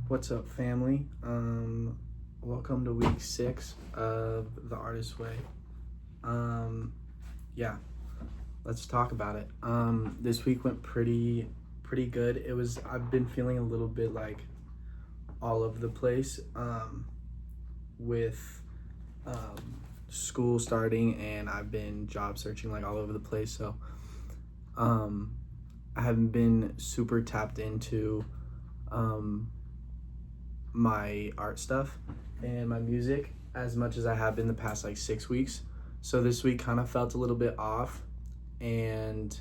What's up, family? Welcome to week 6 of The Artist's Way. Yeah, let's talk about it. This week went pretty good. I've been feeling a little bit like all over the place with school starting, and I've been job searching like all over the place. So I haven't been super tapped into my art stuff and my music as much as I have been the past like 6 weeks. So this week kind of felt a little bit off, and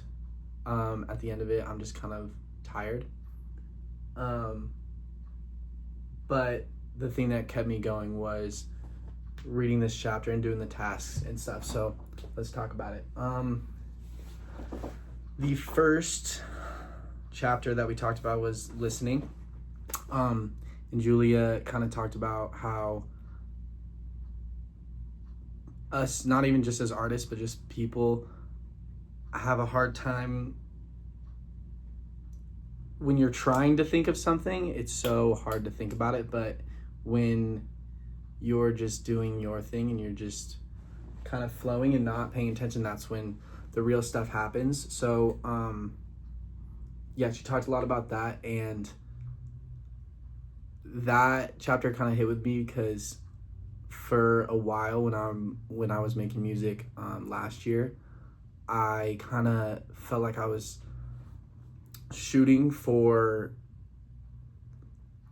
at the end of it I'm just kind of tired. But the thing that kept me going was reading this chapter and doing the tasks and stuff. So let's talk about it. The first chapter that we talked about was listening. And Julia kind of talked about how us, not even just as artists, but just people, have a hard time when you're trying to think of something. It's so hard to think about it, but when you're just doing your thing and you're just kind of flowing and not paying attention, that's when the real stuff happens. So yeah, she talked a lot about that, and that chapter kind of hit with me because for a while when I was making music last year, I kind of felt like I was shooting for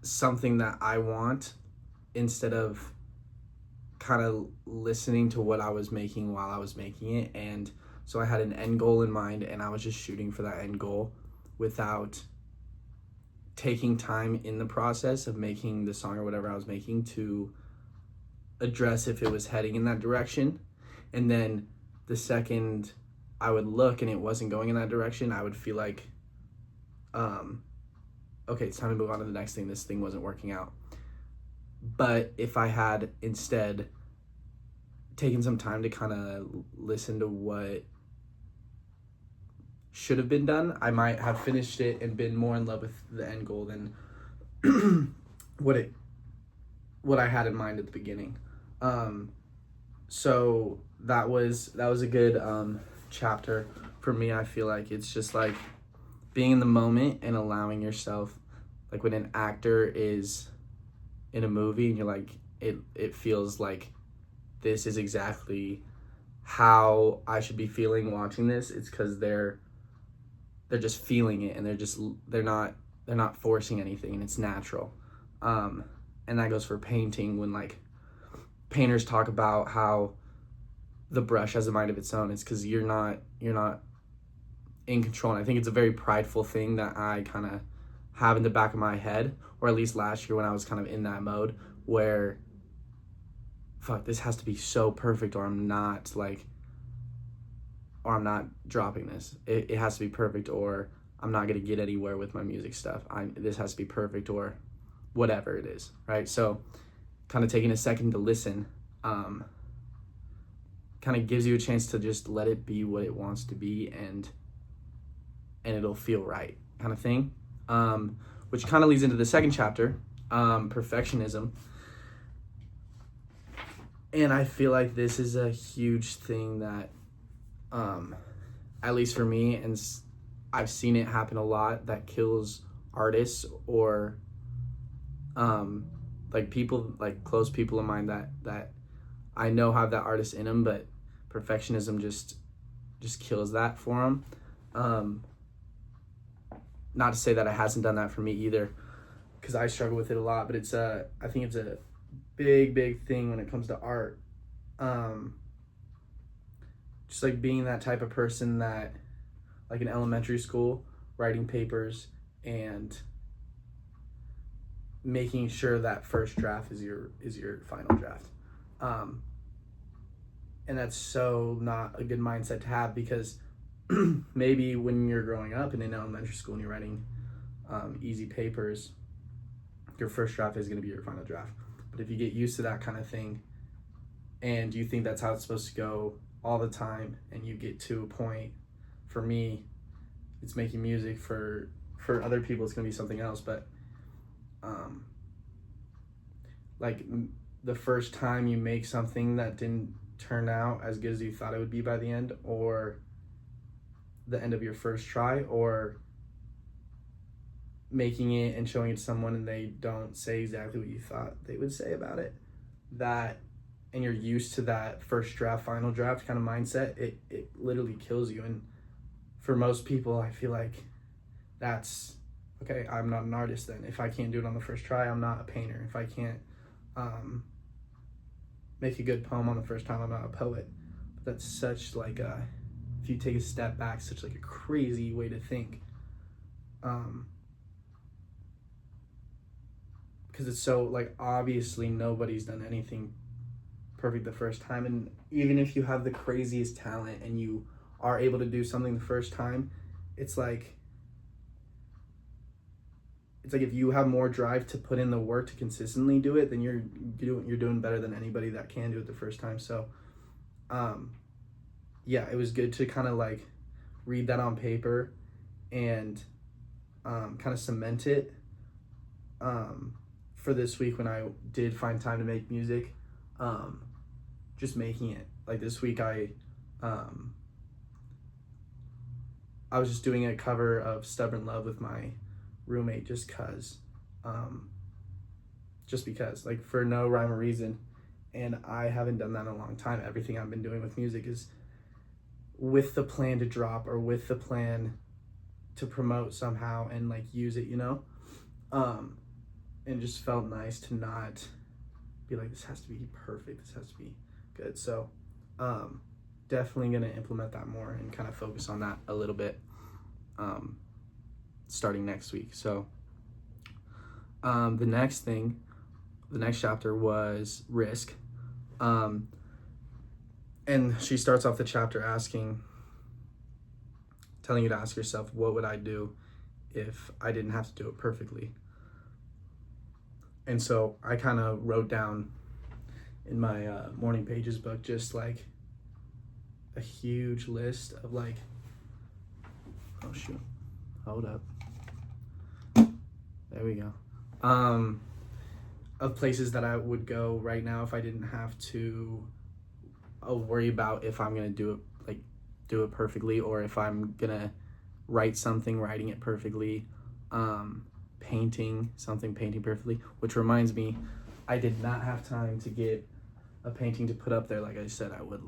something that I want instead of kind of listening to what I was making while I was making it. And so I had an end goal in mind, and I was just shooting for that end goal without taking time in the process of making the song or whatever I was making to address if it was heading in that direction. And then the second I would look and it wasn't going in that direction, I would feel like, okay, it's time to move on to the next thing. This thing wasn't working out. But if I had instead taken some time to kind of listen to what should have been done, I might have finished it and been more in love with the end goal than what I had in mind at the beginning. So that was a good chapter for me. I feel like it's just like being in the moment and allowing yourself, like when an actor is in a movie and you're like, it feels like this is exactly how I should be feeling watching this. It's because they're just feeling it, and they're not forcing anything, and it's natural. And that goes for painting. When like painters talk about how the brush has a mind of its own, it's because you're not in control. And I think it's a very prideful thing that I kind of have in the back of my head, or at least last year when I was kind of in that mode where, fuck, this has to be so perfect, or I'm not dropping this. It has to be perfect, or I'm not going to get anywhere with my music stuff. This has to be perfect, or whatever it is, right? So kind of taking a second to listen kind of gives you a chance to just let it be what it wants to be, and it'll feel right, kind of thing. Which kind of leads into the second chapter, perfectionism. And I feel like this is a huge thing that at least for me, and I've seen it happen a lot, that kills artists, or like people, like close people of mine that I know have that artist in them, but perfectionism just kills that for them. Not to say that it hasn't done that for me either, because I struggle with it a lot, but I think it's a big thing when it comes to art. Just like being that type of person that, like in elementary school, writing papers and making sure that first draft is your final draft. And that's so not a good mindset to have, because maybe when you're growing up and in elementary school and you're writing easy papers, your first draft is going to be your final draft. But if you get used to that kind of thing and you think that's how it's supposed to go all the time, and you get to a point, for me, it's making music. For other people, it's going to be something else. But like the first time you make something that didn't turn out as good as you thought it would be by the end, or the end of your first try, or making it and showing it to someone and they don't say exactly what you thought they would say about it, that, and you're used to that first draft, final draft kind of mindset, it literally kills you. And for most people, I feel like that's okay. I'm not an artist then. If I can't do it on the first try, I'm not a painter. If I can't make a good poem on the first time, I'm not a poet. But that's such like a, if you take a step back, such like a crazy way to think. Because it's so like, obviously nobody's done anything perfect the first time, and even if you have the craziest talent and you are able to do something the first time, it's like if you have more drive to put in the work to consistently do it, then you're doing better than anybody that can do it the first time. So yeah, it was good to kind of like read that on paper and kind of cement it for this week when I did find time to make music. Just making it like this week, I was just doing a cover of Stubborn Love with my roommate just because, like, for no rhyme or reason. And I haven't done that in a long time. Everything I've been doing with music is with the plan to drop or with the plan to promote somehow and like use it, and just felt nice to not be like, this has to be perfect, this has to be good. So definitely gonna implement that more and kind of focus on that a little bit starting next week. So the next chapter was Risk, and she starts off the chapter telling you to ask yourself, what would I do if I didn't have to do it perfectly? And so I kind of wrote down in my morning pages book just like a huge list of like, oh shoot, hold up, there we go, of places that I would go right now if I didn't have to worry about if I'm gonna do it perfectly, or if I'm gonna writing it perfectly, painting perfectly. Which reminds me, I did not have time to get a painting to put up there like I said I would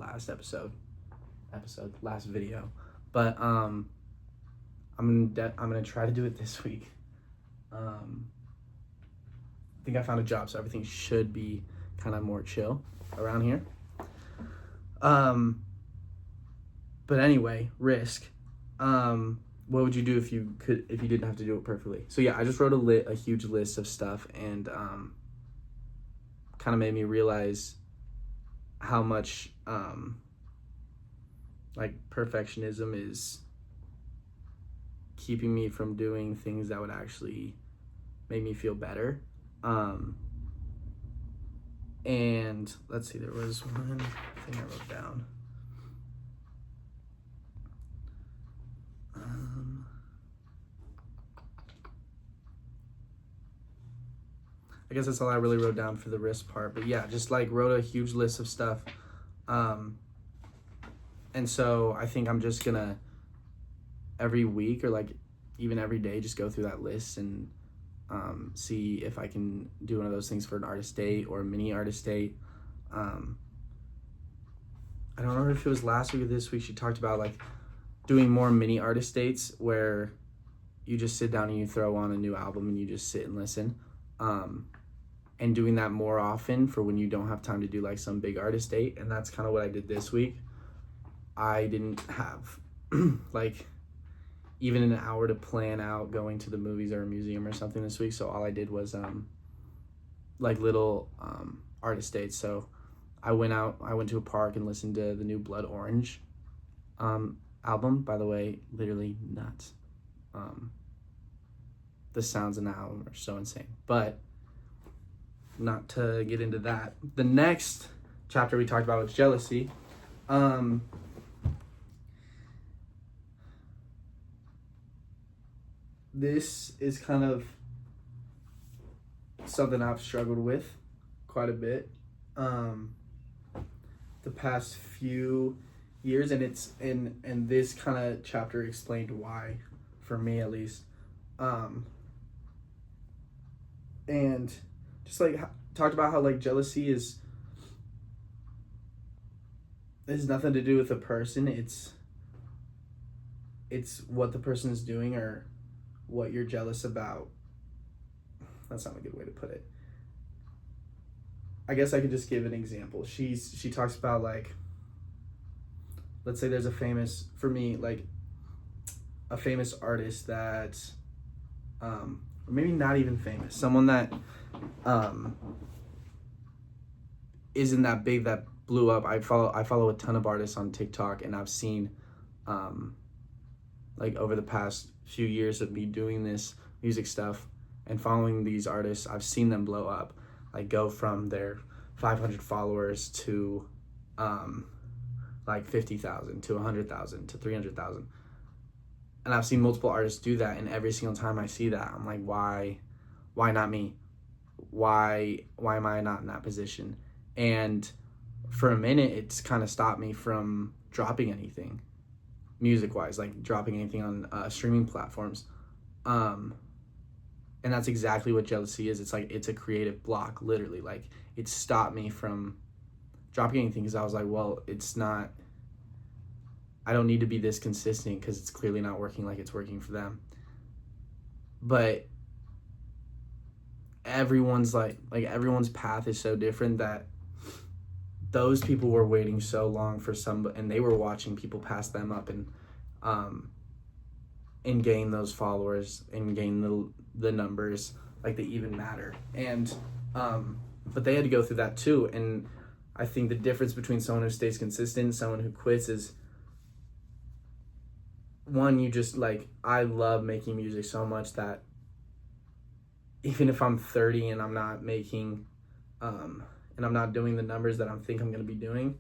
last video, but I'm gonna try to do it this week. I think I found a job, so everything should be kind of more chill around here. But anyway, Risk. What would you do if you didn't have to do it perfectly? So yeah, I just wrote a huge list of stuff, and kind of made me realize how much like perfectionism is keeping me from doing things that would actually make me feel better. And let's see, there was one thing I wrote down. I guess that's all I really wrote down for the Risk part. But yeah, just like wrote a huge list of stuff. And so I think I'm just gonna every week or like even every day just go through that list and see if I can do one of those things for an artist date or a mini artist date. I don't remember if it was last week or this week, she talked about like doing more mini artist dates where you just sit down and you throw on a new album and you just sit and listen. And doing that more often for when you don't have time to do like some big artist date. And that's kind of what I did this week. I didn't have like even an hour to plan out going to the movies or a museum or something this week. So all I did was like little artist dates. So I went to a park and listened to the new Blood Orange album. By the way, literally nuts. The sounds in the album are so insane. But not to get into that. The next chapter we talked about was jealousy. This is kind of something I've struggled with quite a bit the past few years, and it's and this kind of chapter explained why, for me at least. And just like talked about how like jealousy is nothing to do with the person. It's what the person is doing or what you're jealous about. That's not a good way to put it. I guess I could just give an example. She talks about like, let's say there's a famous, for me, like a famous artist that or maybe not even famous, someone that isn't that big, that blew up. I follow a ton of artists on TikTok, and I've seen like over the past few years of me doing this music stuff and following these artists, I've seen them blow up, like go from their 500 followers to like 50,000 to 100,000 to 300,000. And I've seen multiple artists do that, and every single time I see that, I'm like, why not me? Why am I not in that position? And for a minute, it's kind of stopped me from dropping anything music-wise, like dropping anything on streaming platforms. And that's exactly what jealousy is. It's like, it's a creative block, literally. Like, it stopped me from dropping anything because I was like, well, I don't need to be this consistent because it's clearly not working like it's working for them. But everyone's everyone's path is so different that those people were waiting so long for and they were watching people pass them up and gain those followers and gain the numbers like they even matter. And but they had to go through that too. And I think the difference between someone who stays consistent and someone who quits is, one, you just like, I love making music so much that even if I'm 30 and I'm not making and I'm not doing the numbers that I think I'm going to be doing,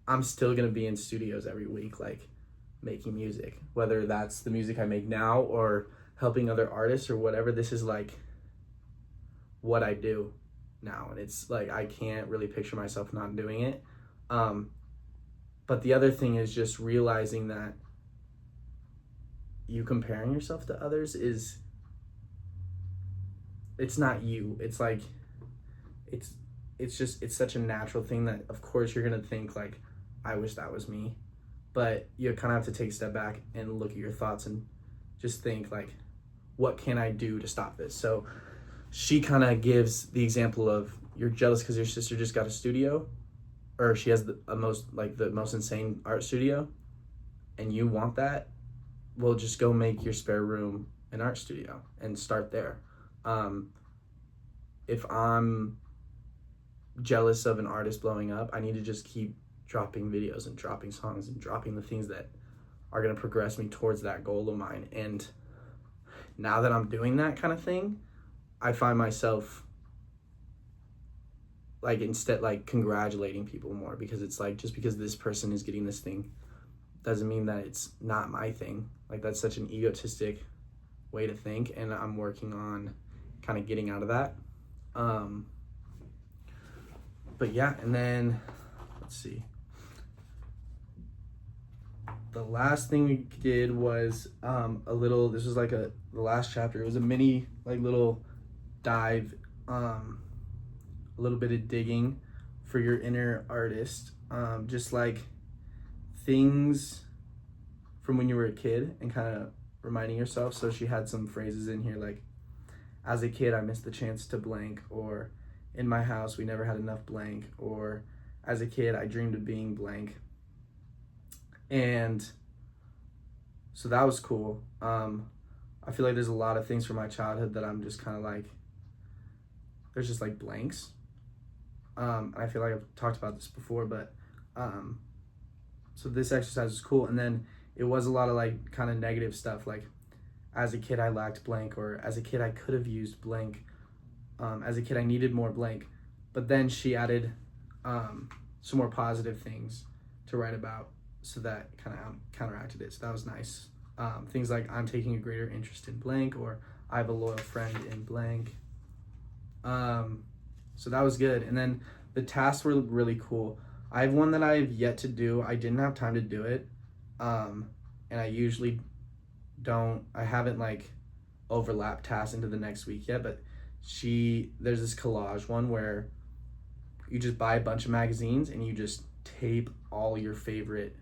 I'm still going to be in studios every week, like making music, whether that's the music I make now or helping other artists or whatever. This is like what I do now, and it's like I can't really picture myself not doing it. But the other thing is just realizing that you comparing yourself to others it's not you. It's like it's such a natural thing that of course you're gonna think like, I wish that was me. But you kind of have to take a step back and look at your thoughts and just think like, what can I do to stop this? So she kind of gives the example of, you're jealous because your sister just got a studio, or she has the most insane art studio, and you want that. Well, just go make your spare room an art studio and start there. If I'm jealous of an artist blowing up, I need to just keep dropping videos and dropping songs and dropping the things that are going to progress me towards that goal of mine. And now that I'm doing that kind of thing, I find myself like instead like congratulating people more, because it's like, just because this person is getting this thing doesn't mean that it's not my thing. Like, that's such an egotistic way to think, and I'm working on kind of getting out of that. But yeah, and then let's see. The last thing we did was this was like the last chapter. It was a mini like little dive, a little bit of digging for your inner artist, just like things from when you were a kid and kind of reminding yourself. So she had some phrases in here like, as a kid I missed the chance to blank, or in my house we never had enough blank, or as a kid I dreamed of being blank. And so that was cool. I feel like there's a lot of things from my childhood that I'm just kind of like, there's just like blanks. I feel like I've talked about this before, but so this exercise was cool. And then it was a lot of like kind of negative stuff, like as a kid I lacked blank, or as a kid I could have used blank, as a kid I needed more blank. But then she added some more positive things to write about, so that kind of counteracted it. So that was nice. Things like, I'm taking a greater interest in blank, or I have a loyal friend in blank. So that was good. And then the tasks were really cool. I have one that I've yet to do. I didn't have time to do it. And I usually I haven't like overlapped tasks into the next week yet, but there's this collage one where you just buy a bunch of magazines and you just tape all your favorite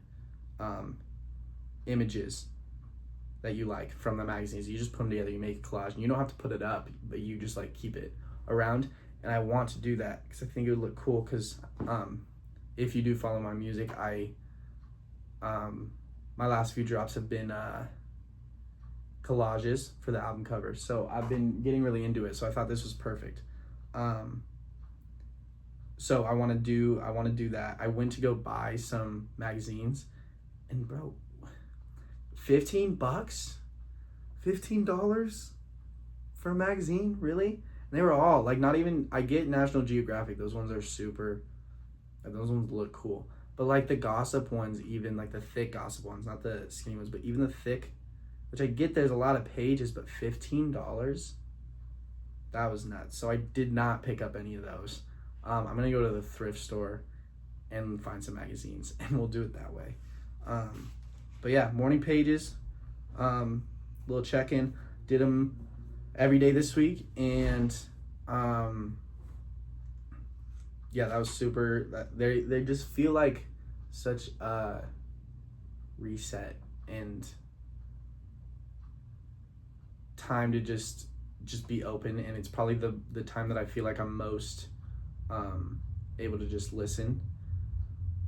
images that you like from the magazines. You just put them together, you make a collage, and you don't have to put it up, but you just like keep it around. And I want to do that because I think it would look cool. Because if you do follow my music, my last few drops have been collages for the album covers. So I've been getting really into it. So I thought this was perfect. So I want to do that. I went to go buy some magazines, and bro, $15, $15 for a magazine, really? And they were all like, not even, I get National Geographic, those ones are super, those ones look cool, but like the gossip ones, even like the thick gossip ones, not the skinny ones, but even the thick, which I get there's a lot of pages, but $15, that was nuts. So I did not pick up any of those. I'm gonna go to the thrift store and find some magazines, and we'll do it that way. But yeah, morning pages, little check-in, did them every day this week, and yeah, that was super. They just feel like such a reset and time to just be open, and it's probably the time that I feel like I'm most able to just listen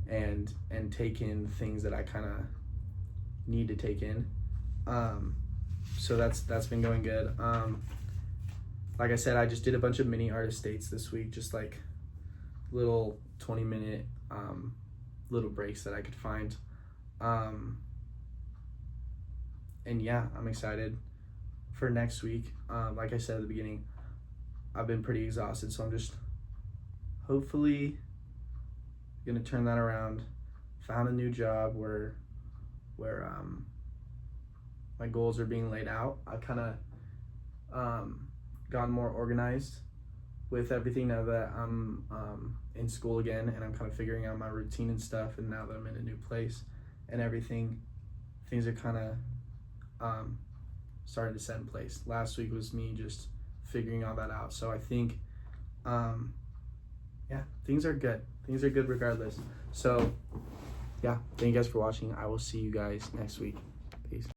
and take in things that I kind of need to take in. So that's been going good. Like I said, I just did a bunch of mini artist dates this week, just like little 20-minute little breaks that I could find. And yeah, I'm excited for next week. Like I said at the beginning, I've been pretty exhausted, so I'm just hopefully gonna turn that around. Found a new job where my goals are being laid out. I've kind of gotten more organized with everything now that I'm in school again, and I'm kind of figuring out my routine and stuff. And now that I'm in a new place and everything, things are kind of starting to set in place. Last week was me just figuring all that out. So I think, yeah, things are good. Things are good regardless. So yeah, thank you guys for watching. I will see you guys next week.